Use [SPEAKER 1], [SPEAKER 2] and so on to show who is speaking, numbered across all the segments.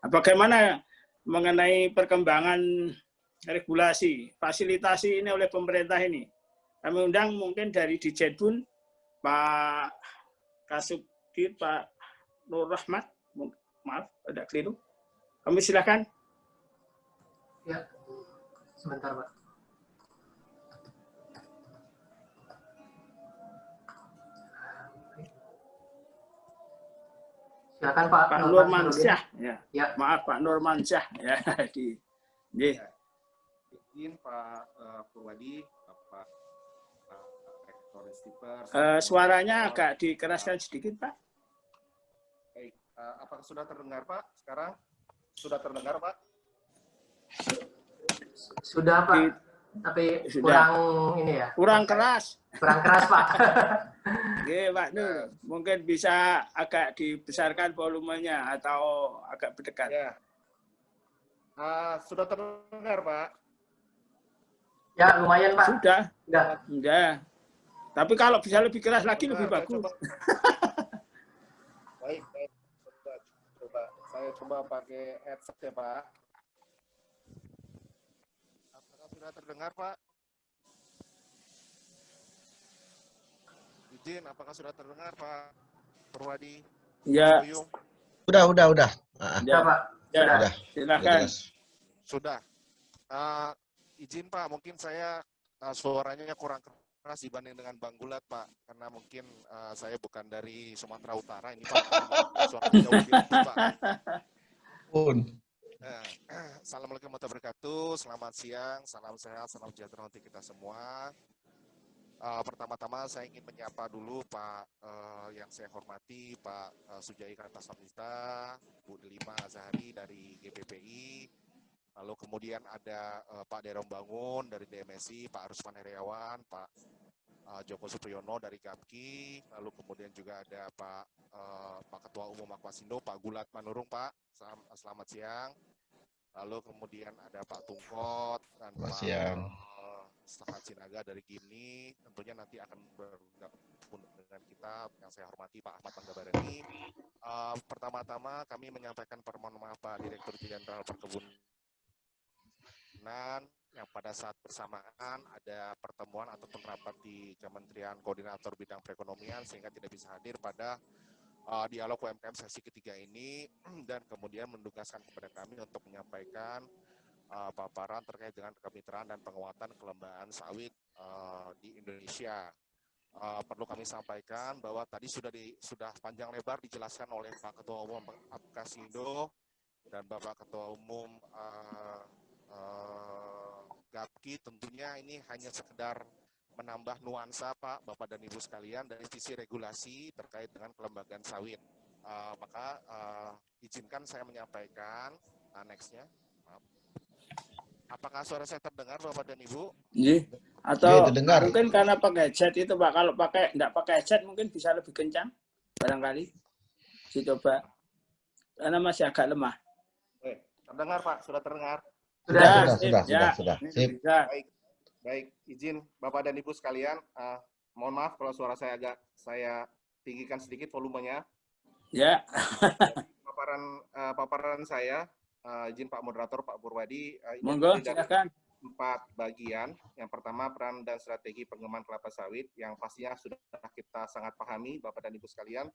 [SPEAKER 1] Bagaimana mengenai perkembangan regulasi, fasilitasi ini oleh pemerintah ini? Kami undang mungkin dari Dijenbun, Pak Kasubdit, Pak Nur Rahmat, maaf, ada keliru. Kami silakan.
[SPEAKER 2] Ya, sebentar Pak. Silakan Pak
[SPEAKER 1] Nurmansyah.
[SPEAKER 2] Ya.
[SPEAKER 1] Maaf Pak Nurmansyah. Ya,
[SPEAKER 3] Ya. Izin Pak Purwadi, Pak Rektor Stiper.
[SPEAKER 1] Suaranya agak dikeraskan sedikit Pak.
[SPEAKER 3] Baik, apakah sudah terdengar Pak sekarang? Sudah terdengar Pak?
[SPEAKER 2] Sudah Pak, tapi kurang ini ya.
[SPEAKER 1] Kurang keras.
[SPEAKER 2] Kurang keras Pak.
[SPEAKER 1] Oke Pak Nur, mungkin bisa agak dibesarkan volumenya atau agak berdekat.
[SPEAKER 3] Ya. Sudah terdengar Pak?
[SPEAKER 2] Ya lumayan Pak.
[SPEAKER 1] Sudah. Tapi kalau bisa lebih keras lagi lebih bagus.
[SPEAKER 3] Baik. Coba. Saya coba pakai headset ya Pak. Apakah sudah terdengar Pak? Izin, apakah sudah terdengar Pak Purwadi?
[SPEAKER 1] Ya.
[SPEAKER 4] Udah.
[SPEAKER 2] Ya Pak.
[SPEAKER 1] Sudah. Silakan.
[SPEAKER 3] Sudah. Izin Pak, mungkin saya suaranya kurang keras dibanding dengan Bang Gulat Pak, karena mungkin saya bukan dari Sumatera Utara ini Pak, suaranya jauh lebih lembut Pak. Assalamualaikum warahmatullahi wabarakatuh, selamat siang, salam sehat, salam sejahtera untuk kita semua. Pertama-tama saya ingin menyapa dulu Pak yang saya hormati Pak Sujai Kartasamnita, Bu Delima Azhari dari GPPI. Lalu kemudian ada Pak Derom Bangun dari DMSI, Pak Rusman Heriawan, Pak Joko Supriyono dari GAPKI, lalu kemudian juga ada Pak Ketua Umum Akmasindo, Pak Gulat Manurung, Pak. Selamat siang. Lalu kemudian ada Pak Tungkot dan Pak Stahat Sinaga dari GIMNI. Tentunya nanti akan bergabung dengan kita yang saya hormati Pak Ahmad Manggabarani. Pertama-tama kami menyampaikan permohonan maaf Pak Direktur Jenderal Perkebunan yang pada saat bersamaan ada pertemuan ataupun rapat di Kementerian Koordinator Bidang Perekonomian sehingga tidak bisa hadir pada dialog UMKM sesi ketiga ini, dan kemudian mendugaskan kepada kami untuk menyampaikan paparan terkait dengan kemitraan dan penguatan kelembagaan sawit di Indonesia. Perlu kami sampaikan bahwa tadi sudah panjang lebar dijelaskan oleh Pak Ketua Umum Apkasindo dan Bapak Ketua Umum GAPKI. Tentunya ini hanya sekedar menambah nuansa Pak, Bapak dan Ibu sekalian dari sisi regulasi terkait dengan kelembagaan sawit. Maka izinkan saya menyampaikan nextnya. Apakah suara saya terdengar Bapak dan Ibu?
[SPEAKER 1] Iya. Atau mungkin karena pakai headset itu Pak, kalau enggak pakai headset mungkin bisa lebih kencang barangkali. Coba. Karena masih agak lemah.
[SPEAKER 3] Terdengar Pak, sudah terdengar?
[SPEAKER 4] Sudah. Sip.
[SPEAKER 3] Baik, izin Bapak dan Ibu sekalian, mohon maaf kalau suara saya tinggikan sedikit volumenya.
[SPEAKER 1] Ya.
[SPEAKER 3] Paparan saya, izin Pak Moderator, Pak Purwadi,
[SPEAKER 1] monggo silakan.
[SPEAKER 3] 4 bagian. Yang pertama, peran dan strategi pengembangan kelapa sawit yang pastinya sudah kita sangat pahami Bapak dan Ibu sekalian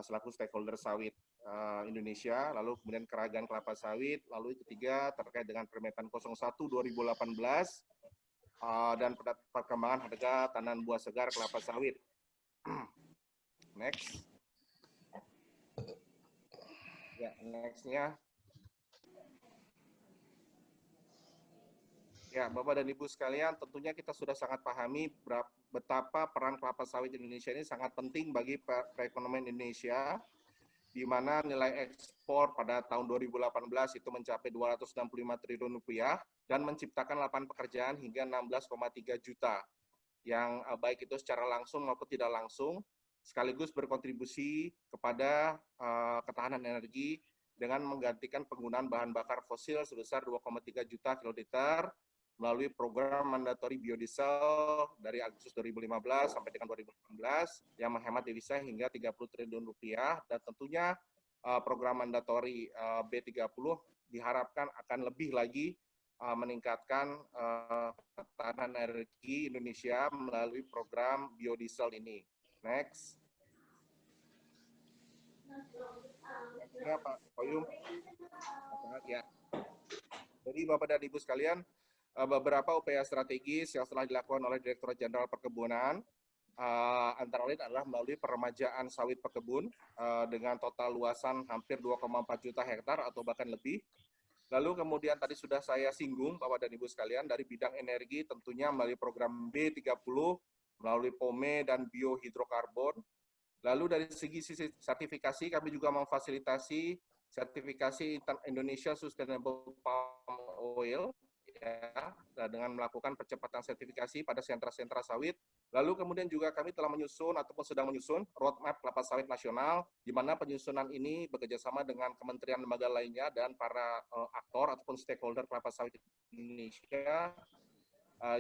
[SPEAKER 3] selaku stakeholder sawit Indonesia, lalu kemudian keragaman kelapa sawit, lalu ketiga terkait dengan Permentan 01 2018 dan perkembangan harga tanaman buah segar kelapa sawit. Next. Ya, next-nya. Ya, Bapak dan Ibu sekalian, tentunya kita sudah sangat pahami betapa peran kelapa sawit Indonesia ini sangat penting bagi perekonomian Indonesia, di mana nilai ekspor pada tahun 2018 itu mencapai 265 triliun rupiah dan menciptakan lapangan pekerjaan hingga 16,3 juta, yang baik itu secara langsung maupun tidak langsung, sekaligus berkontribusi kepada ketahanan energi dengan menggantikan penggunaan bahan bakar fosil sebesar 2,3 juta kiloliter melalui program mandatori biodiesel dari Agustus 2015 sampai dengan 2018 yang menghemat devisa hingga 30 triliun rupiah, dan tentunya program mandatori B30 diharapkan akan lebih lagi meningkatkan ketahanan energi Indonesia melalui program biodiesel ini. Next. Ya, Pak Koyum. Ya. Jadi Bapak dan Ibu sekalian, beberapa upaya strategis yang telah dilakukan oleh Direktorat Jenderal Perkebunan, antara lain adalah melalui peremajaan sawit pekebun dengan total luasan hampir 2,4 juta hektar atau bahkan lebih. Lalu kemudian tadi sudah saya singgung Bapak dan Ibu sekalian dari bidang energi tentunya melalui program B30, melalui POME dan biohidrokarbon. Lalu dari segi sertifikasi kami juga memfasilitasi sertifikasi Indonesia Sustainable Palm Oil ya, dengan melakukan percepatan sertifikasi pada sentra-sentra sawit. Lalu kemudian juga kami telah menyusun ataupun sedang menyusun roadmap kelapa sawit nasional, di mana penyusunan ini bekerjasama dengan kementerian lembaga lainnya dan para aktor ataupun stakeholder kelapa sawit Indonesia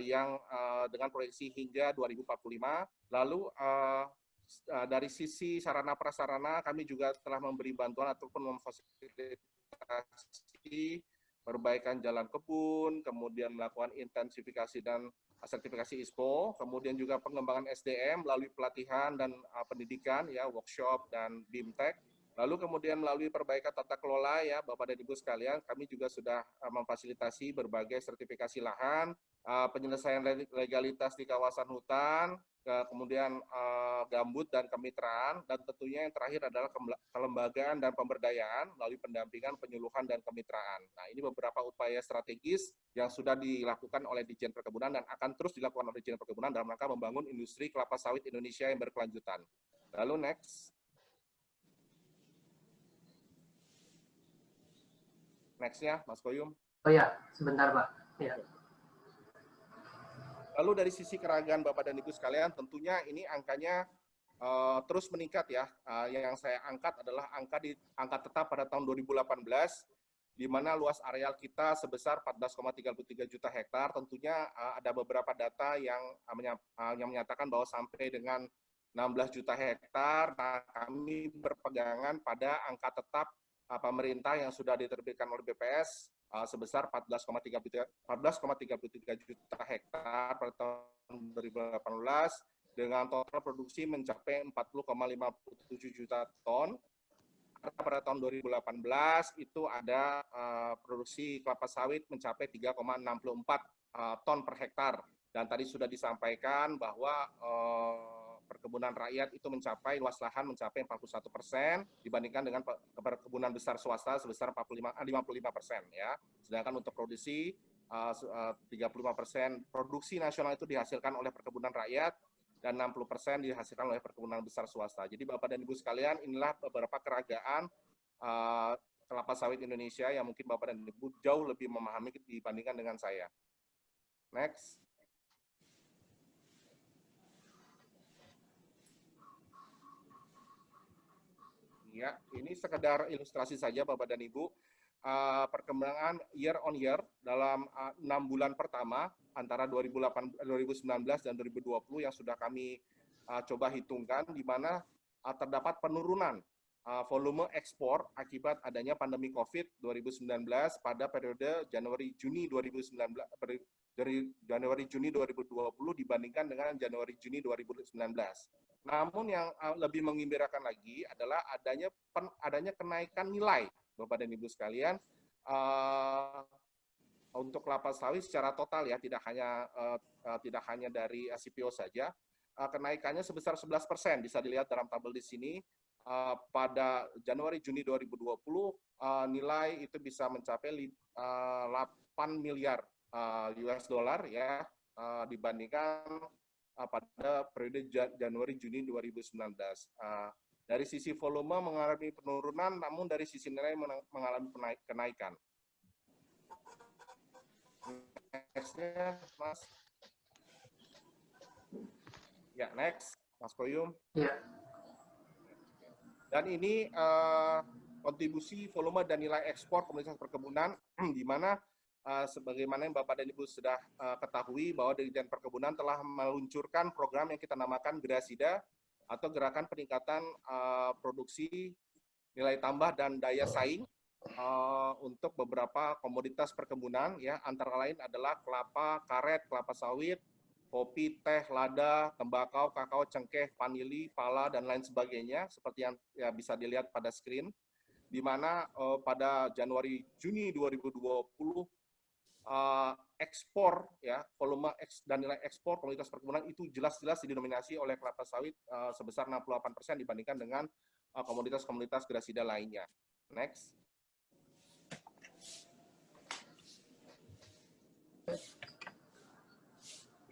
[SPEAKER 3] yang dengan proyeksi hingga 2045. Lalu dari sisi sarana prasarana kami juga telah memberi bantuan ataupun memfasilitasi perbaikan jalan kebun, kemudian melakukan intensifikasi dan sertifikasi ISPO, kemudian juga pengembangan SDM melalui pelatihan dan pendidikan, ya workshop dan BIMTEK. Lalu kemudian melalui perbaikan tata kelola, ya Bapak dan Ibu sekalian, kami juga sudah memfasilitasi berbagai sertifikasi lahan, penyelesaian legalitas di kawasan hutan, kemudian gambut dan kemitraan, dan tentunya yang terakhir adalah kelembagaan dan pemberdayaan melalui pendampingan, penyuluhan, dan kemitraan. Nah, ini beberapa upaya strategis yang sudah dilakukan oleh Ditjen Perkebunan dan akan terus dilakukan oleh Ditjen Perkebunan dalam rangka membangun industri kelapa sawit Indonesia yang berkelanjutan. Lalu next. Next-nya, Mas Koyum.
[SPEAKER 2] Oh ya, sebentar Pak. Ya.
[SPEAKER 3] Lalu dari sisi keragaman Bapak dan Ibu sekalian, tentunya ini angkanya terus meningkat ya. Yang saya angkat adalah angka tetap pada tahun 2018, di mana luas areal kita sebesar 14,33 juta hektar. Tentunya ada beberapa data yang menyatakan bahwa sampai dengan 16 juta hektar, nah, kami berpegangan pada angka tetap pemerintah yang sudah diterbitkan oleh BPS sebesar 14,33 juta hektar pada tahun 2018 dengan total produksi mencapai 40,57 juta ton. Pada tahun 2018 itu ada produksi kelapa sawit mencapai 3,64 ton per hektar. Dan tadi sudah disampaikan bahwa perkebunan rakyat itu mencapai luas lahan mencapai 41% dibandingkan dengan perkebunan besar swasta sebesar 55% ya. Sedangkan untuk produksi 35% produksi nasional itu dihasilkan oleh perkebunan rakyat dan 60% dihasilkan oleh perkebunan besar swasta. Jadi Bapak dan Ibu sekalian, inilah beberapa keragaman kelapa sawit Indonesia yang mungkin Bapak dan Ibu jauh lebih memahami dibandingkan dengan saya. Next. Ya, ini sekedar ilustrasi saja Bapak dan Ibu. Perkembangan year on year dalam 6 bulan pertama antara 2019 dan 2020 yang sudah kami coba hitungkan, di mana terdapat penurunan volume ekspor akibat adanya pandemi COVID 2019 pada periode Januari-Juni 2019 dari Januari-Juni 2020 dibandingkan dengan Januari-Juni 2019. Namun yang lebih menggembirakan lagi adalah adanya kenaikan nilai, Bapak dan Ibu sekalian, untuk kelapa sawit secara total ya, tidak hanya dari CPO saja. Kenaikannya sebesar 11%, bisa dilihat dalam tabel di sini. Pada Januari-Juni 2020 nilai itu bisa mencapai 8 miliar US dollar ya, dibandingkan pada periode Januari-Juni 2019. Dari sisi volume mengalami penurunan, namun dari sisi nilai mengalami kenaikan. Next-nya, Mas. Ya, next, Mas Koyum.
[SPEAKER 2] Ya.
[SPEAKER 3] Dan ini kontribusi volume dan nilai ekspor Komoditas Perkebunan, di mana sebagaimana yang Bapak dan Ibu sudah ketahui bahwa Ditjen Perkebunan telah meluncurkan program yang kita namakan Gerasida atau Gerakan Peningkatan Produksi nilai tambah dan daya saing untuk beberapa komoditas perkebunan ya, antara lain adalah kelapa, karet, kelapa sawit, kopi, teh, lada, tembakau, kakao, cengkeh, vanili, pala dan lain sebagainya seperti yang ya bisa dilihat pada screen, di mana pada Januari-Juni 2020 ekspor ya, volume dan nilai ekspor komoditas perkebunan itu jelas-jelas didominasi oleh kelapa sawit sebesar 68% dibandingkan dengan komoditas-komoditas grasida lainnya. Next.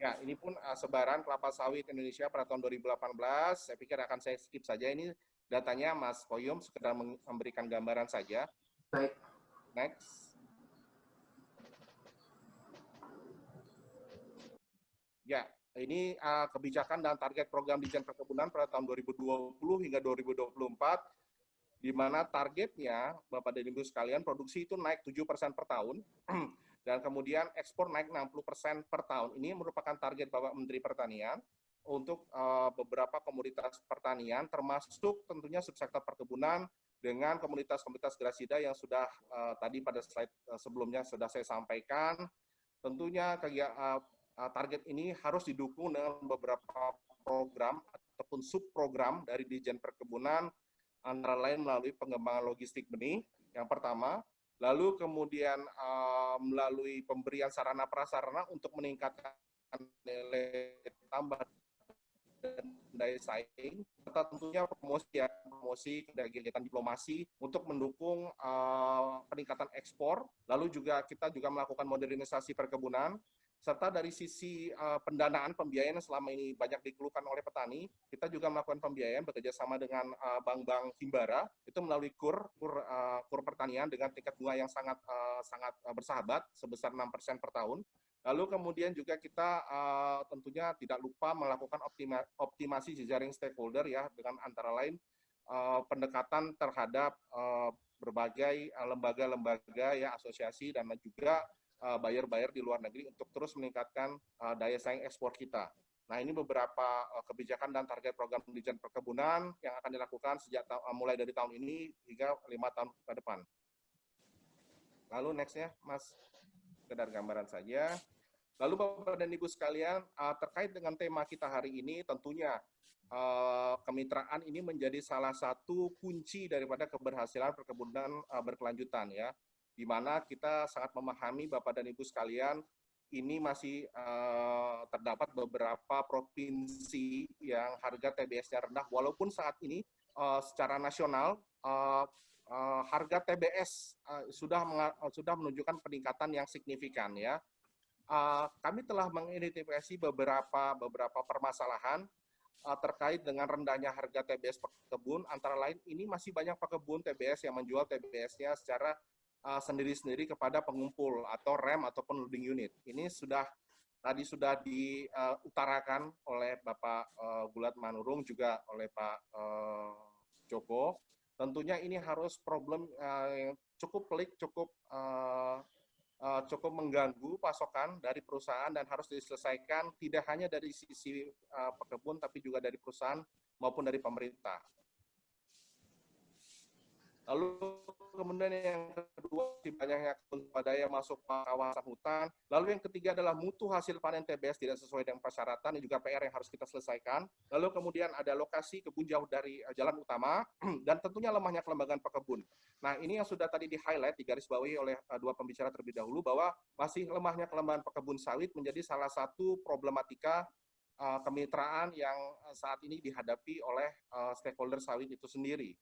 [SPEAKER 3] Ya, ini pun sebaran kelapa sawit Indonesia pada tahun 2018. Saya pikir akan saya skip saja, ini datanya Mas Koyum, sekedar memberikan gambaran saja.
[SPEAKER 2] Baik.
[SPEAKER 3] Next. Ya, ini kebijakan dan target program Dijen Perkebunan pada tahun 2020 hingga 2024, di mana targetnya, Bapak dan Ibu sekalian, produksi itu naik 7% per tahun, dan kemudian ekspor naik 60% per tahun. Ini merupakan target Bapak Menteri Pertanian untuk beberapa komoditas pertanian, termasuk tentunya subsektor perkebunan dengan komoditas-komoditas grasida yang sudah tadi pada slide sebelumnya sudah saya sampaikan. Tentunya target ini harus didukung dengan beberapa program ataupun subprogram dari Dijen Perkebunan, antara lain melalui pengembangan logistik benih yang pertama, lalu kemudian melalui pemberian sarana prasarana untuk meningkatkan nilai tambah dan daya saing, serta tentunya promosi kegiatan diplomasi untuk mendukung peningkatan ekspor, lalu juga kita juga melakukan modernisasi perkebunan, serta dari sisi pendanaan pembiayaan yang selama ini banyak dikeluhkan oleh petani, kita juga melakukan pembiayaan bekerjasama dengan bank-bank himbara, itu melalui kur pertanian dengan tingkat bunga yang sangat bersahabat, sebesar 6% per tahun. Lalu kemudian juga kita tentunya tidak lupa melakukan optimasi jejaring stakeholder ya, dengan antara lain pendekatan terhadap berbagai lembaga-lembaga ya, asosiasi dan juga buyer-buyer di luar negeri untuk terus meningkatkan daya saing ekspor kita. Nah, ini beberapa kebijakan dan target program Dijen Perkebunan yang akan dilakukan sejak mulai dari tahun ini hingga 5 tahun ke depan. Lalu next-nya, Mas, sekedar gambaran saja. Lalu Bapak dan Ibu sekalian, terkait dengan tema kita hari ini, tentunya kemitraan ini menjadi salah satu kunci daripada keberhasilan perkebunan berkelanjutan ya, di mana kita sangat memahami Bapak dan Ibu sekalian, ini masih terdapat beberapa provinsi yang harga TBS-nya rendah, walaupun saat ini secara nasional harga TBS sudah menunjukkan peningkatan yang signifikan ya. Kami telah mengidentifikasi beberapa permasalahan terkait dengan rendahnya harga TBS pekebun, antara lain ini masih banyak pekebun TBS yang menjual TBS-nya secara sendiri-sendiri kepada pengumpul atau rem ataupun loading unit. Ini tadi sudah diutarakan oleh Bapak Gulat Manurung, juga oleh Pak Joko. Tentunya ini harus problem yang cukup pelik, cukup mengganggu pasokan dari perusahaan dan harus diselesaikan tidak hanya dari sisi pekebun tapi juga dari perusahaan maupun dari pemerintah. Lalu kemudian yang kedua, banyaknya swadaya masuk ke kawasan hutan. Lalu yang ketiga adalah mutu hasil panen TBS tidak sesuai dengan persyaratan, ini juga PR yang harus kita selesaikan. Lalu kemudian ada lokasi kebun jauh dari jalan utama, dan tentunya lemahnya kelembagaan pekebun. Nah, ini yang sudah tadi di-highlight, digarisbawahi oleh dua pembicara terlebih dahulu, bahwa masih lemahnya kelembagaan pekebun sawit menjadi salah satu problematika kemitraan yang saat ini dihadapi oleh stakeholder sawit itu sendiri.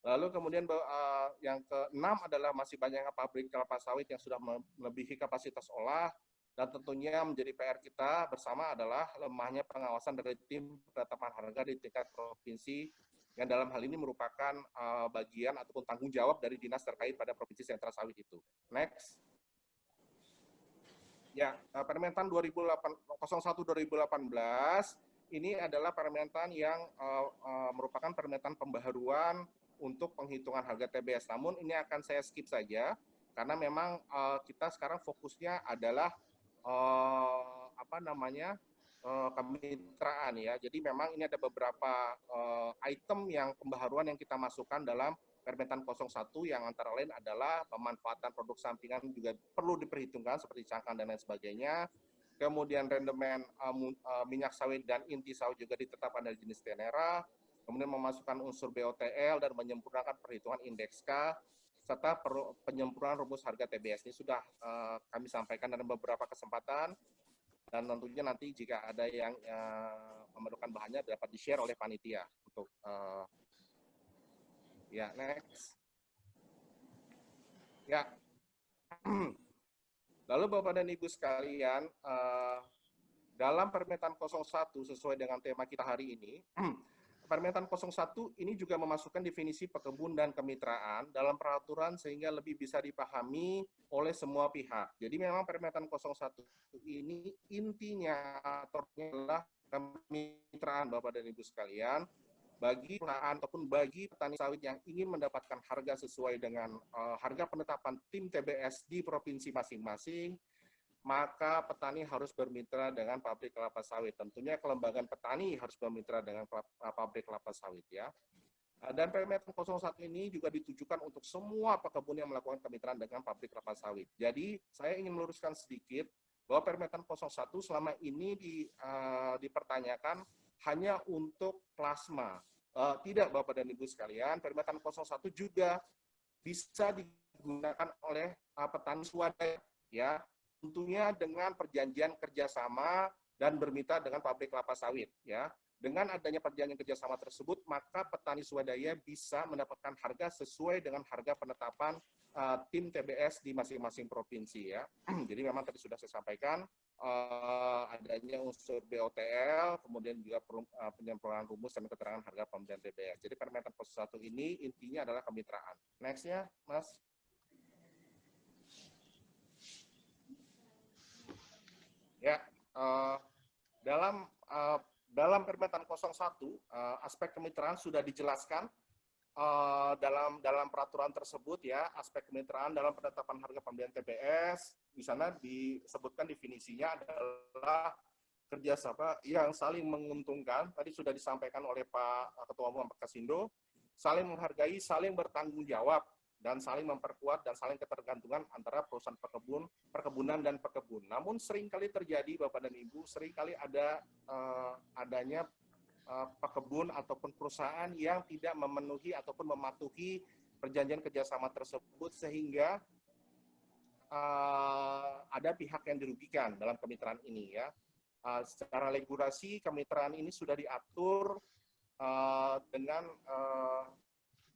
[SPEAKER 3] Lalu kemudian yang keenam adalah masih banyaknya pabrik kelapa sawit yang sudah melebihi kapasitas olah, dan tentunya menjadi PR kita bersama adalah lemahnya pengawasan dari tim penetapan harga di tingkat provinsi, yang dalam hal ini merupakan bagian ataupun tanggung jawab dari dinas terkait pada provinsi sentra sawit itu. Next. Ya, Permentan 01/2018 ini adalah permentan yang merupakan permentan pembaharuan untuk penghitungan harga TBS. Namun ini akan saya skip saja karena memang kita sekarang fokusnya adalah kemitraan ya. Jadi memang ini ada beberapa item yang pembaharuan yang kita masukkan dalam Permentan 01 yang antara lain adalah pemanfaatan produk sampingan juga perlu diperhitungkan seperti cangkang dan lain sebagainya. Kemudian rendemen minyak sawit dan inti sawit juga ditetapkan dari jenis tenera. Kemudian memasukkan unsur BOTL dan menyempurnakan perhitungan indeks K, serta penyempurnaan rumus harga TBS. Ini sudah kami sampaikan dalam beberapa kesempatan, dan tentunya nanti jika ada yang memerlukan bahannya dapat di-share oleh panitia. Untuk ya, next. Ya. Lalu Bapak dan Ibu sekalian, dalam Permentan 01 sesuai dengan tema kita hari ini, Permentan 01 ini juga memasukkan definisi pekebun dan kemitraan dalam peraturan sehingga lebih bisa dipahami oleh semua pihak. Jadi memang Permentan 01 ini intinya adalah kemitraan Bapak dan Ibu sekalian bagi perusahaan ataupun bagi petani sawit yang ingin mendapatkan harga sesuai dengan harga penetapan tim TBS di provinsi masing-masing, maka petani harus bermitra dengan pabrik kelapa sawit. Tentunya kelembagaan petani harus bermitra dengan pabrik kelapa sawit ya. Dan Permentan 01 ini juga ditujukan untuk semua pekebun yang melakukan kemitraan dengan pabrik kelapa sawit. Jadi saya ingin meluruskan sedikit bahwa Permentan 01 selama ini dipertanyakan hanya untuk plasma. Tidak Bapak dan Ibu sekalian, Permentan 01 juga bisa digunakan oleh petani swadaya ya. Tentunya dengan perjanjian kerjasama dan bermitra dengan pabrik kelapa sawit. Ya, dengan adanya perjanjian kerjasama tersebut, maka petani swadaya bisa mendapatkan harga sesuai dengan harga penetapan tim TBS di masing-masing provinsi. Ya, jadi memang tadi sudah saya sampaikan adanya unsur BOTL, kemudian juga penyempurnaan rumus dan keterangan harga pembelian TBS. Jadi Permentan 01 ini intinya adalah kemitraan. Next-nya, Mas. Ya, dalam Permentan 01 aspek kemitraan sudah dijelaskan dalam peraturan tersebut ya. Aspek kemitraan dalam penetapan harga pembelian TBS di sana disebutkan definisinya adalah kerjasama yang saling menguntungkan. Tadi sudah disampaikan oleh Pak Ketua Umum Pak Kasindo, saling menghargai, saling bertanggung jawab, dan saling memperkuat dan saling ketergantungan antara perusahaan perkebunan dan pekebun. Namun seringkali terjadi Bapak dan Ibu, seringkali ada adanya pekebun ataupun perusahaan yang tidak memenuhi ataupun mematuhi perjanjian kerjasama tersebut sehingga ada pihak yang dirugikan dalam kemitraan ini ya. Secara regulasi kemitraan ini sudah diatur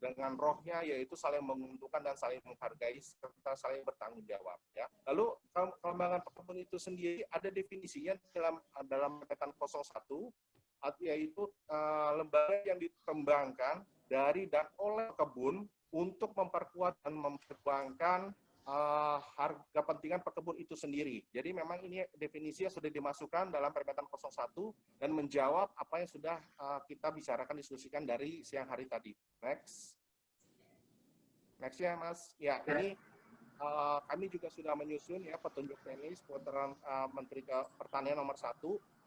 [SPEAKER 3] dengan rohnya, yaitu saling menguntungkan dan saling menghargai serta saling bertanggung jawab ya. Lalu kelembagaan pekebun itu sendiri ada definisinya dalam Permentan 01, yaitu lembaga yang dikembangkan dari dan oleh pekebun untuk memperkuat dan memperjuangkan harga kepentingan pekebun itu sendiri. Jadi memang ini definisinya sudah dimasukkan dalam Permentan 01 dan menjawab apa yang sudah kita bicarakan, diskusikan dari siang hari tadi. Next ya Mas. Ya, ini kami juga sudah menyusun ya petunjuk teknis Peraturan Menteri Pertanian nomor 1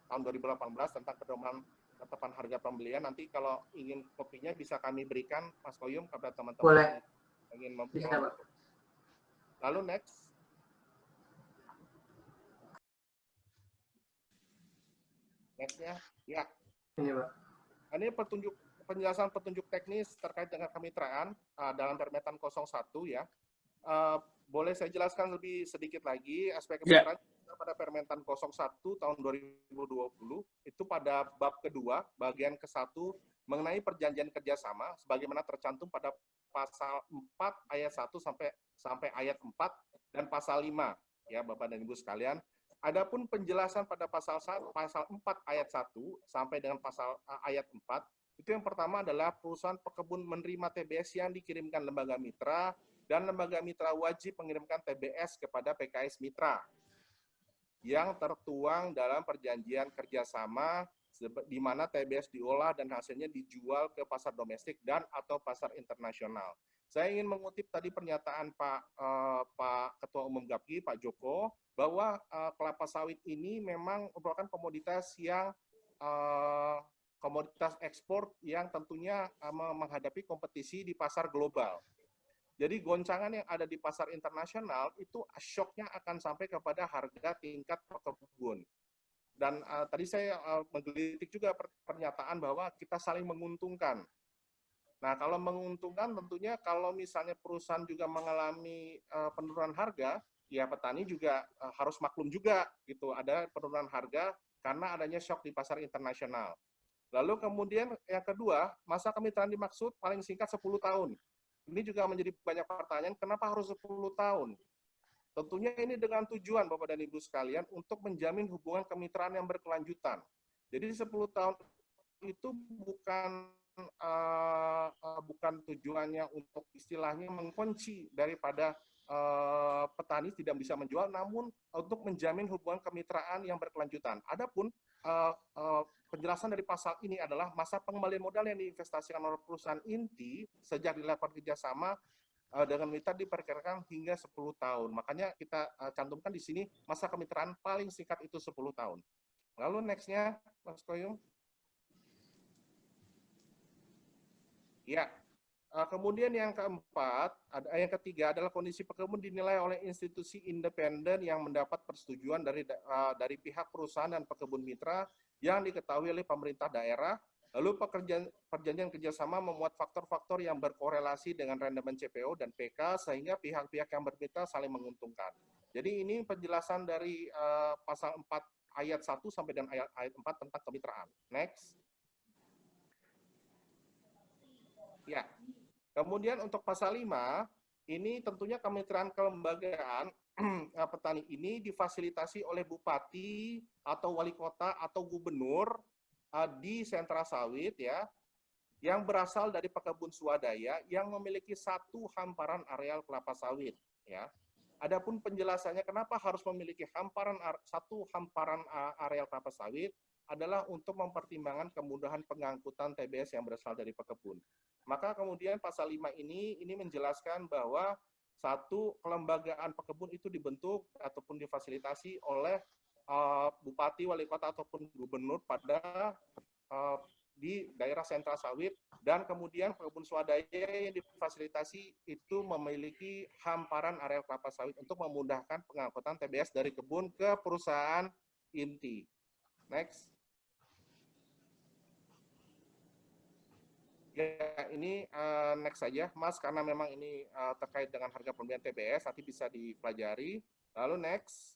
[SPEAKER 3] tahun 2018 tentang pedoman penetapan harga pembelian. Nanti kalau ingin kopinya bisa kami berikan Mas Koyum kepada teman-teman yang ingin mempunyai. Lalu next. Next-nya. Ya. Ini Pak. Ini penjelasan petunjuk teknis terkait dengan kemitraan dalam Permentan 01 ya. Boleh saya jelaskan lebih sedikit lagi aspek kemitraan pada Permentan 01 tahun 2020 itu pada bab kedua bagian ke-1 mengenai perjanjian kerjasama sebagaimana tercantum pada pasal 4 ayat 1 sampai ayat 4 dan pasal 5 ya Bapak dan Ibu sekalian. Adapun penjelasan pada pasal 4 ayat 1 sampai dengan pasal ayat 4 itu yang pertama adalah perusahaan pekebun menerima TBS yang dikirimkan lembaga mitra dan lembaga mitra wajib mengirimkan TBS kepada PKS mitra yang tertuang dalam perjanjian kerjasama di mana TBS diolah dan hasilnya dijual ke pasar domestik dan atau pasar internasional. Saya ingin mengutip tadi pernyataan Pak Ketua Umum GAPI, Pak Joko, bahwa kelapa sawit ini memang merupakan komoditas yang komoditas ekspor yang tentunya menghadapi kompetisi di pasar global. Jadi goncangan yang ada di pasar internasional itu shocknya akan sampai kepada harga tingkat pekebun. Dan tadi saya menggelitik juga pernyataan bahwa kita saling menguntungkan. Nah, kalau menguntungkan tentunya kalau misalnya perusahaan juga mengalami penurunan harga, ya petani juga harus maklum juga gitu. Ada penurunan harga karena adanya shock di pasar internasional. Lalu kemudian yang kedua, masa kemitraan dimaksud paling singkat 10 tahun. Ini juga menjadi banyak pertanyaan, kenapa harus 10 tahun? Tentunya ini dengan tujuan Bapak dan Ibu sekalian untuk menjamin hubungan kemitraan yang berkelanjutan. Jadi 10 tahun itu bukan tujuannya untuk istilahnya mengkunci daripada petani tidak bisa menjual, namun untuk menjamin hubungan kemitraan yang berkelanjutan. Adapun penjelasan dari pasal ini adalah masa pengembalian modal yang diinvestasikan oleh perusahaan inti sejak dilakukan kerjasama dengan mitra diperkirakan hingga 10 tahun. Makanya kita cantumkan di sini masa kemitraan paling singkat itu 10 tahun. Lalu next-nya, Mas Koyum. Ya, kemudian yang keempat, yang ketiga adalah kondisi pekebun dinilai oleh institusi independen yang mendapat persetujuan dari pihak perusahaan dan pekebun mitra yang diketahui oleh pemerintah daerah. Lalu perjanjian kerjasama memuat faktor-faktor yang berkorelasi dengan rendemen CPO dan PK sehingga pihak-pihak yang bermitra saling menguntungkan. Jadi ini penjelasan dari pasal 4 ayat 1 sampai dengan ayat 4 tentang kemitraan. Next. Ya, kemudian untuk pasal 5, ini tentunya kemitraan kelembagaan petani ini difasilitasi oleh bupati atau wali kota atau gubernur di sentra sawit ya, yang berasal dari pekebun swadaya yang memiliki satu hamparan areal kelapa sawit ya. Adapun penjelasannya kenapa harus memiliki satu hamparan areal kelapa sawit adalah untuk mempertimbangkan kemudahan pengangkutan TBS yang berasal dari pekebun. Maka kemudian pasal 5 ini menjelaskan bahwa satu kelembagaan pekebun itu dibentuk ataupun difasilitasi oleh bupati, wali kota ataupun gubernur pada di daerah sentra sawit, dan kemudian pekebun swadaya yang difasilitasi itu memiliki hamparan areal kelapa sawit untuk memudahkan pengangkutan TBS dari kebun ke perusahaan inti. Next. Ya, ini next saja, Mas, karena memang ini terkait dengan harga pembelian TBS, nanti bisa dipelajari. Lalu next.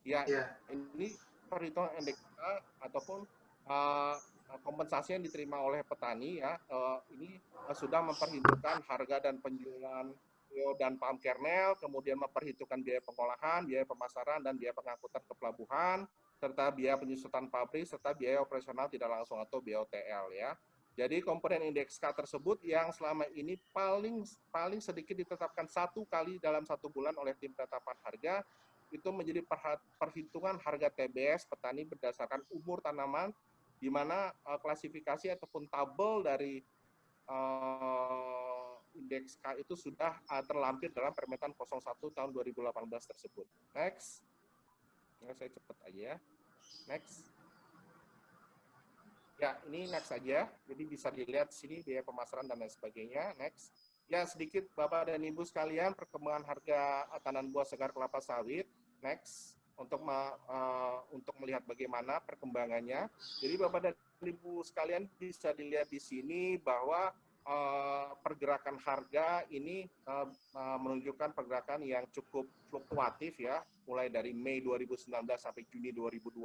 [SPEAKER 3] Ya, ini perhitungan indeks ataupun kompensasi yang diterima oleh petani ya, ini sudah memperhitungkan harga dan penjualan dan palm kernel, kemudian memperhitungkan biaya pengolahan, biaya pemasaran, dan biaya pengangkutan ke pelabuhan, serta biaya penyusutan pabrik, serta biaya operasional tidak langsung atau BOTL ya. Jadi komponen indeks K tersebut yang selama ini paling sedikit ditetapkan 1 kali dalam 1 bulan oleh tim penetapan harga, itu menjadi perhitungan harga TBS petani berdasarkan umur tanaman, di mana klasifikasi ataupun tabel dari indeks K itu sudah terlampir dalam Permentan 01 tahun 2018 tersebut. Next. Nah, saya cepat aja. Next. Ya, ini next saja. Jadi bisa dilihat di sini biaya pemasaran dan lain sebagainya. Next. Ya, sedikit Bapak dan Ibu sekalian perkembangan harga tanaman buah segar kelapa sawit. Next. Untuk melihat bagaimana perkembangannya. Jadi Bapak dan Ibu sekalian bisa dilihat di sini bahwa pergerakan harga ini menunjukkan pergerakan yang cukup fluktuatif ya, mulai dari Mei 2019 sampai Juni 2020.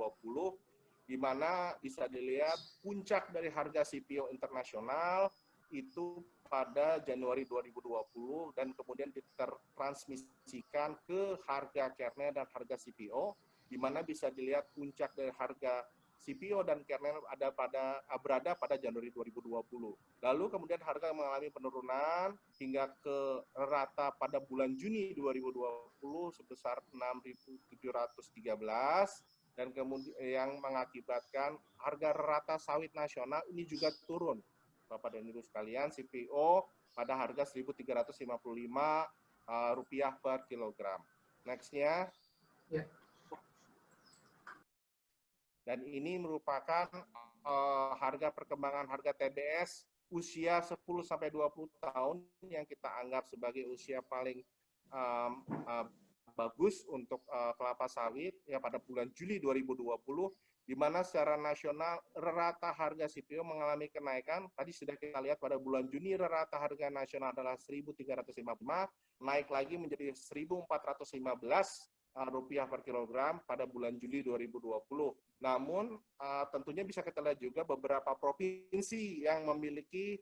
[SPEAKER 3] Di mana bisa dilihat puncak dari harga CPO internasional itu pada Januari 2020 dan kemudian tertransmisikan ke harga kernel dan harga CPO, di mana bisa dilihat puncak dari harga CPO dan kernel berada pada Januari 2020. Lalu kemudian harga mengalami penurunan hingga ke rata pada bulan Juni 2020 sebesar 6.713. Dan kemudian yang mengakibatkan harga rata sawit nasional ini juga turun. Bapak dan Ibu sekalian, CPO
[SPEAKER 5] pada harga Rp1.355 per kilogram. Next-nya.
[SPEAKER 2] Ya.
[SPEAKER 5] Dan ini merupakan harga perkembangan harga TBS usia 10-20 tahun yang kita anggap sebagai usia paling bagus untuk kelapa sawit ya pada bulan Juli 2020, di mana secara nasional rata harga CPO mengalami kenaikan. Tadi sudah kita lihat pada bulan Juni rata harga nasional adalah Rp1.355, naik lagi menjadi Rp1.415 per kilogram pada bulan Juli 2020. Namun tentunya bisa kita lihat juga beberapa provinsi yang memiliki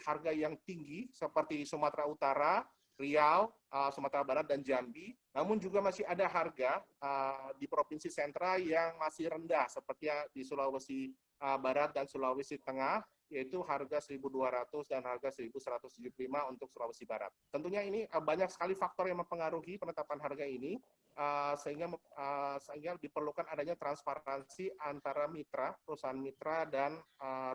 [SPEAKER 5] harga yang tinggi seperti Sumatera Utara, Riau, Sumatera Barat, dan Jambi. Namun juga masih ada harga di Provinsi Sentra yang masih rendah seperti di Sulawesi Barat dan Sulawesi Tengah, yaitu harga 1.200 dan harga 1.175 untuk Sulawesi Barat. Tentunya ini banyak sekali faktor yang mempengaruhi penetapan harga ini, sehingga diperlukan adanya transparansi antara mitra, perusahaan mitra, dan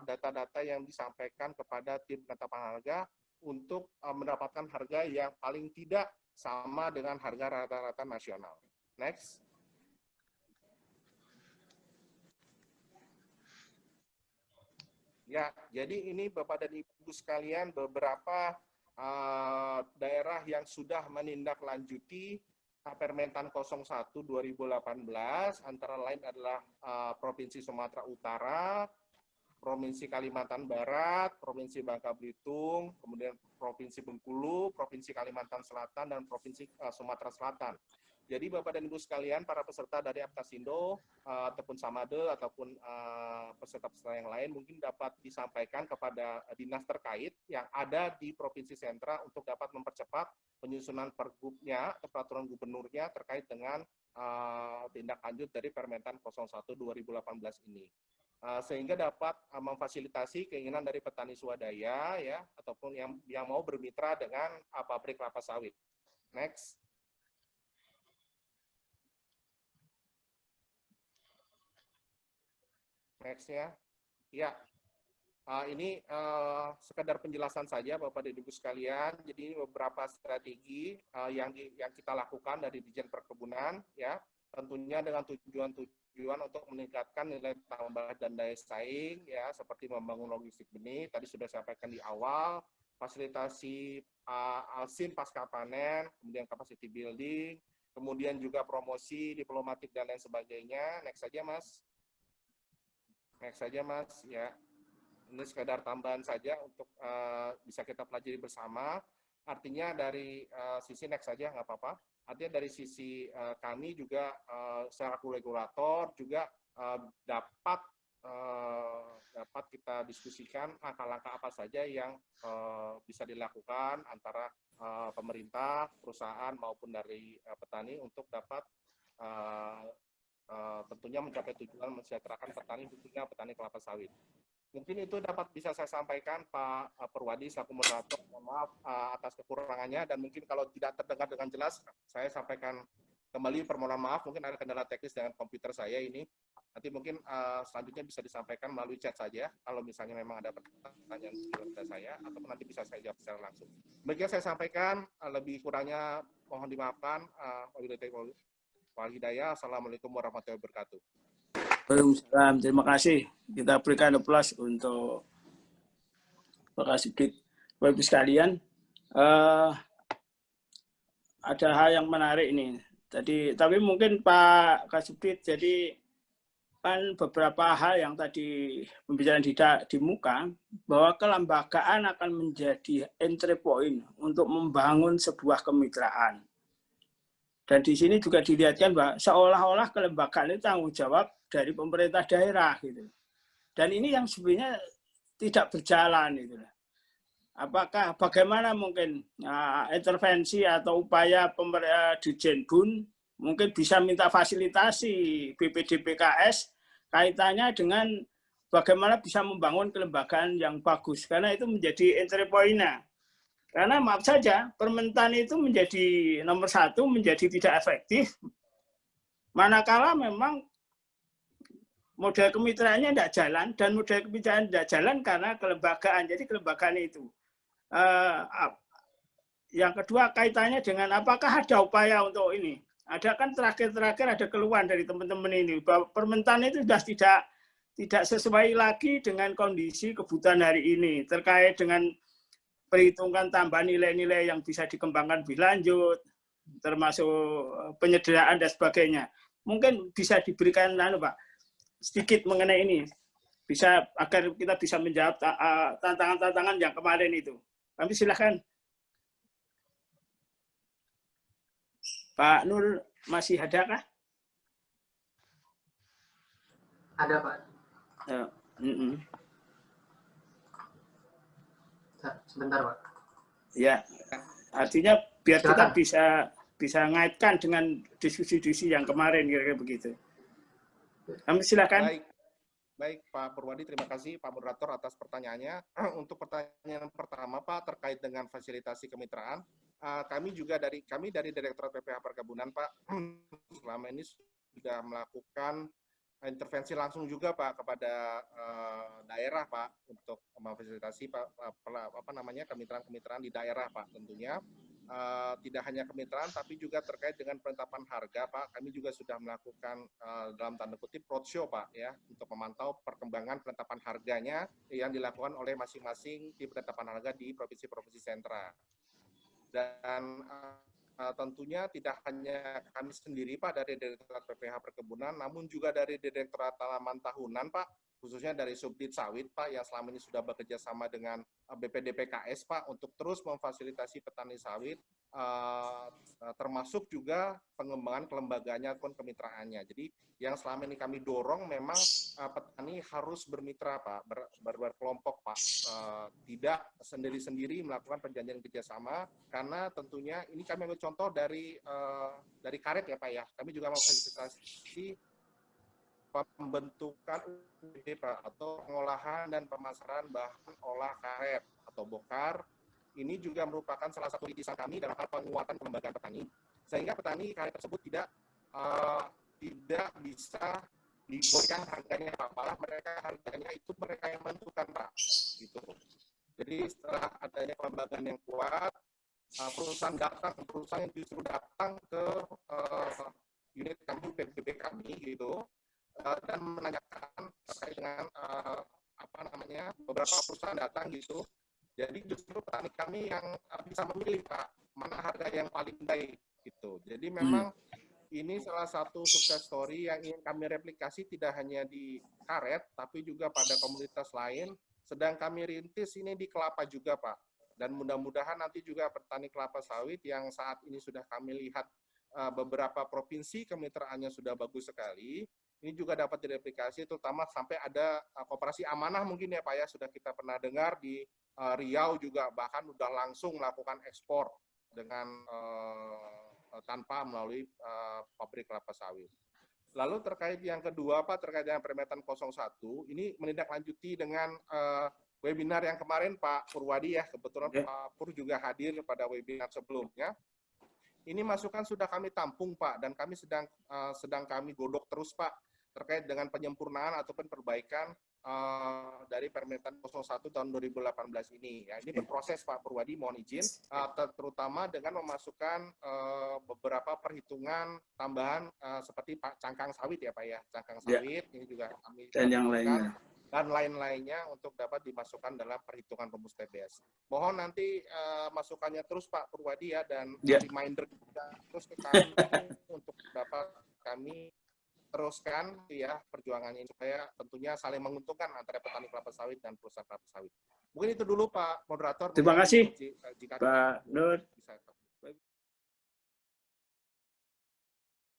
[SPEAKER 5] data-data yang disampaikan kepada tim penetapan harga untuk mendapatkan harga yang paling tidak sama dengan harga rata-rata nasional. Next. Ya, jadi ini Bapak dan Ibu sekalian beberapa daerah yang sudah menindaklanjuti Permentan 01 2018, antara lain adalah Provinsi Sumatera Utara, Provinsi Kalimantan Barat, Provinsi Bangka Belitung, kemudian Provinsi Bengkulu, Provinsi Kalimantan Selatan, dan Provinsi Sumatera Selatan. Jadi Bapak dan Ibu sekalian, para peserta dari Apkasindo, ataupun Samade, ataupun peserta-peserta yang lain, mungkin dapat disampaikan kepada dinas terkait yang ada di Provinsi Sentra untuk dapat mempercepat penyusunan pergubnya atau peraturan gubernurnya terkait dengan tindak lanjut dari Permentan 01 2018 ini. Sehingga dapat memfasilitasi keinginan dari petani swadaya ya, ataupun yang mau bermitra dengan pabrik kelapa sawit. Next. Next-nya, ya, ini sekedar penjelasan saja Bapak dan Ibu sekalian. Jadi ini beberapa strategi yang kita lakukan dari Dijen Perkebunan, ya, tentunya dengan tujuan untuk meningkatkan nilai tambah dan daya saing, ya, seperti membangun logistik benih. Tadi sudah saya sampaikan di awal, fasilitasi alsin pasca panen, kemudian capacity building, kemudian juga promosi diplomatik dan lain sebagainya. Next saja, Mas. Next saja, Mas. Ya, ini sekedar tambahan saja untuk bisa kita pelajari bersama. Artinya dari sisi next saja nggak apa-apa. Artinya dari sisi kami juga selaku regulator juga dapat kita diskusikan langkah-langkah apa saja yang bisa dilakukan antara pemerintah, perusahaan maupun dari petani untuk dapat tentunya mencapai tujuan mensejahterakan petani, khususnya petani kelapa sawit. Mungkin itu dapat bisa saya sampaikan Pak Perwadi selaku moderator. Mohon maaf atas kekurangannya, dan mungkin kalau tidak terdengar dengan jelas saya sampaikan kembali permohonan maaf, mungkin ada kendala teknis dengan komputer saya ini. Nanti mungkin selanjutnya bisa disampaikan melalui chat saja kalau misalnya memang ada pertanyaan kepada saya, ataupun nanti bisa saya jawab secara langsung. Demikian saya sampaikan, lebih kurangnya mohon dimaafkan. Walhidayah. Assalamualaikum warahmatullahi wabarakatuh.
[SPEAKER 1] Waalaikumsalam. Terima kasih. Kita berikan aplaus untuk Pak Kasubdit. Bapak Ibu sekalian, ada hal yang menarik ini. Tapi mungkin Pak Kasubdit, jadi kan beberapa hal yang tadi pembicaraan di muka, bahwa kelembagaan akan menjadi entry point untuk membangun sebuah kemitraan. Dan di sini juga dilihatkan bahwa seolah-olah kelembagaan itu tanggung jawab dari pemerintah daerah gitu. Dan ini yang sebenarnya tidak berjalan gitu. Apakah bagaimana mungkin intervensi atau upaya pemerintah Dirjen Bun mungkin bisa minta fasilitasi BPDPKS kaitannya dengan bagaimana bisa membangun kelembagaan yang bagus, karena itu menjadi entry point-nya. Karena maaf saja, Permentan itu menjadi nomor satu, menjadi tidak efektif. Manakala memang model kemitraannya tidak jalan, dan model kemitraan tidak jalan karena kelembagaan. Jadi kelembagaan itu. Yang kedua kaitannya dengan apakah ada upaya untuk ini. Ada kan terakhir-terakhir ada keluhan dari teman-teman ini bahwa permentan itu sudah tidak sesuai lagi dengan kondisi kebutuhan hari ini terkait dengan perhitungan tambahan nilai-nilai yang bisa dikembangkan lebih lanjut, termasuk penyederhanaan dan sebagainya. Mungkin bisa diberikan Pak sedikit mengenai ini, bisa agar kita bisa menjawab tantangan-tantangan yang kemarin itu. Kami silakan. Pak Nur masih ada kah?
[SPEAKER 2] Ada Pak. Sebentar Pak.
[SPEAKER 1] Ya, artinya biar
[SPEAKER 2] Silakan.
[SPEAKER 1] kita bisa ngaitkan dengan diskusi-diskusi yang kemarin kira-kira begitu. Kami silakan.
[SPEAKER 5] Baik Pak Purwadi, terima kasih Pak Moderator atas pertanyaannya. Untuk pertanyaan pertama Pak terkait dengan fasilitasi kemitraan, kami dari Direktorat PPH Perkebunan Pak selama ini sudah melakukan intervensi langsung juga Pak kepada daerah Pak untuk memfasilitasi kemitraan-kemitraan di daerah Pak tentunya. Tidak hanya kemitraan tapi juga terkait dengan penetapan harga Pak, kami juga sudah melakukan dalam tanda kutip roadshow Pak ya untuk memantau perkembangan penetapan harganya yang dilakukan oleh masing-masing tim penetapan harga di provinsi-provinsi sentra. Dan tentunya tidak hanya kami sendiri Pak dari Direktorat PPH Perkebunan, namun juga dari Direktorat Tanaman Tahunan Pak, khususnya dari Subdit Sawit Pak yang selama ini sudah bekerja sama dengan BPDPKS Pak untuk terus memfasilitasi petani sawit, termasuk juga pengembangan kelembagaannya ataupun kemitraannya. Jadi yang selama ini kami dorong memang petani harus bermitra Pak, berkelompok Pak, tidak sendiri-sendiri melakukan perjanjian kerjasama, karena tentunya ini kami ambil contoh dari karet ya Pak ya, kami juga memfasilitasi pembentukan UPD Pak, atau pengolahan dan pemasaran bahan olah karet atau bokar. Ini juga merupakan salah satu rintisan kami dalam hal penguatan kelembagaan petani, sehingga petani karet tersebut tidak bisa digoyang harganya Pak, malah harganya itu mereka yang menentukan Pak, gitu. Jadi setelah adanya kelembagaan yang kuat, perusahaan yang justru datang ke unit kami, PBB kami gitu, dan menanyakan terkait dengan beberapa perusahaan datang gitu. Jadi justru petani kami yang bisa memilih Pak mana harga yang paling baik gitu. Jadi memang ini salah satu sukses story yang ingin kami replikasi tidak hanya di karet tapi juga pada komunitas lain. Sedang kami rintis ini di kelapa juga Pak. Dan mudah-mudahan nanti juga petani kelapa sawit yang saat ini sudah kami lihat beberapa provinsi kemitraannya sudah bagus sekali. Ini juga dapat direplikasi, terutama sampai ada koperasi amanah mungkin ya Pak ya, sudah kita pernah dengar di Riau juga, bahkan sudah langsung melakukan ekspor dengan tanpa melalui pabrik kelapa sawit. Lalu terkait yang kedua Pak, terkait dengan Permetan 01, ini menindaklanjuti dengan webinar yang kemarin Pak Purwadi ya, kebetulan Pak Pur juga hadir pada webinar sebelumnya. Ini masukan sudah kami tampung Pak, dan kami sedang kami godok terus Pak, terkait dengan penyempurnaan ataupun perbaikan dari Permetan 01 tahun 2018 ini. Ya, ini berproses Pak Purwadi, mohon izin, terutama dengan memasukkan beberapa perhitungan tambahan seperti cangkang sawit ya Pak ya, cangkang sawit ini juga kami
[SPEAKER 1] dan yang lainnya.
[SPEAKER 5] Dan lain-lainnya untuk dapat dimasukkan dalam perhitungan rumus TBS. Mohon nanti masukannya terus Pak Purwadi ya, dan reminder juga terus ke kami untuk dapat kami teruskan ya perjuangannya supaya tentunya saling menguntungkan antara petani kelapa sawit dan perusahaan kelapa sawit. Mungkin itu dulu Pak Moderator.
[SPEAKER 1] Terima kasih Pak Nur.